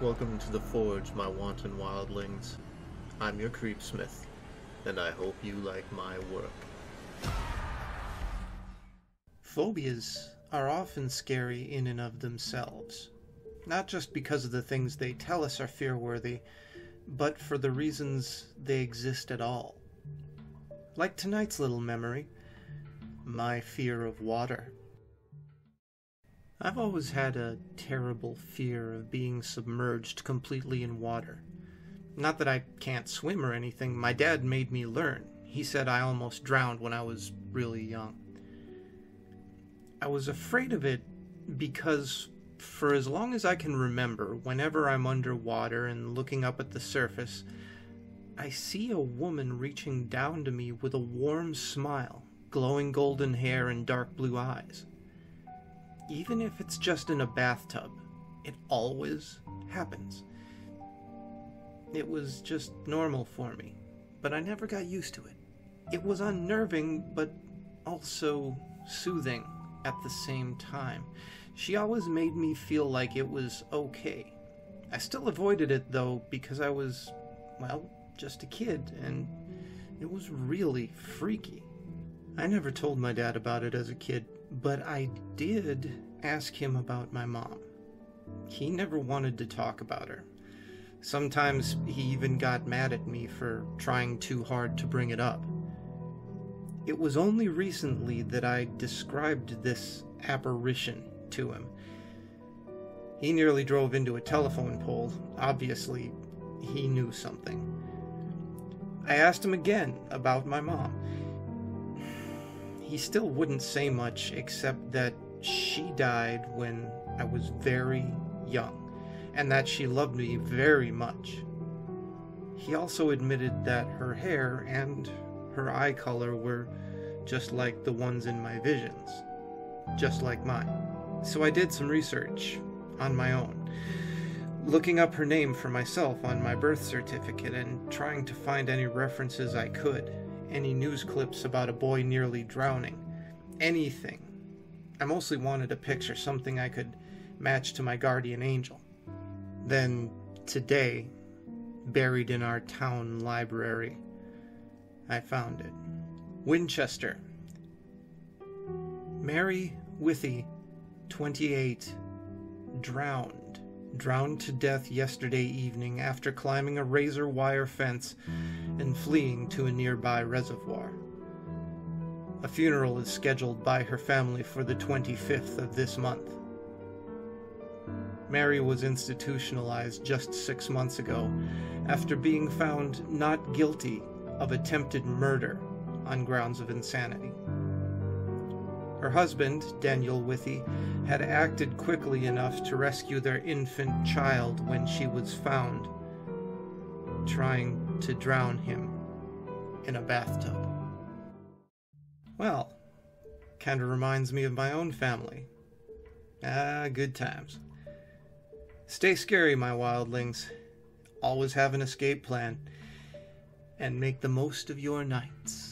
Welcome to the Forge, my wanton wildlings. I'm your creepsmith, and I hope you like my work. Phobias are often scary in and of themselves. Not just because of the things they tell us are fear-worthy, but for the reasons they exist at all. Like tonight's little memory, my fear of water. I've always had a terrible fear of being submerged completely in water. Not that I can't swim or anything, my dad made me learn. He said I almost drowned when I was really young. I was afraid of it because for as long as I can remember, whenever I'm underwater and looking up at the surface, I see a woman reaching down to me with a warm smile, glowing golden hair and dark blue eyes. Even if it's just in a bathtub, it always happens. It was just normal for me, but I never got used to it. It was unnerving, but also soothing at the same time. She always made me feel like it was okay. I still avoided it, though, because I was, well, just a kid, and it was really freaky. I never told my dad about it as a kid, but I did ask him about my mom. He never wanted to talk about her. Sometimes he even got mad at me for trying too hard to bring it up. It was only recently that I described this apparition to him. He nearly drove into a telephone pole. Obviously, he knew something. I asked him again about my mom. He still wouldn't say much except that she died when I was very young, and that she loved me very much. He also admitted that her hair and her eye color were just like the ones in my visions, just like mine. So I did some research on my own, looking up her name for myself on my birth certificate and trying to find any references I could. Any news clips about a boy nearly drowning. Anything. I mostly wanted a picture, something I could match to my guardian angel. Then, today, buried in our town library, I found it. Winchester. Mary Withy, 28, drowned. Drowned to death yesterday evening after climbing a razor wire fence and fleeing to a nearby reservoir. A funeral is scheduled by her family for the 25th of this month. Mary was institutionalized just 6 months ago after being found not guilty of attempted murder on grounds of insanity. Her husband, Daniel Withy, had acted quickly enough to rescue their infant child when she was found, trying to drown him in a bathtub. Well, kinda reminds me of my own family. Good times. Stay scary, my wildlings. Always have an escape plan, and make the most of your nights.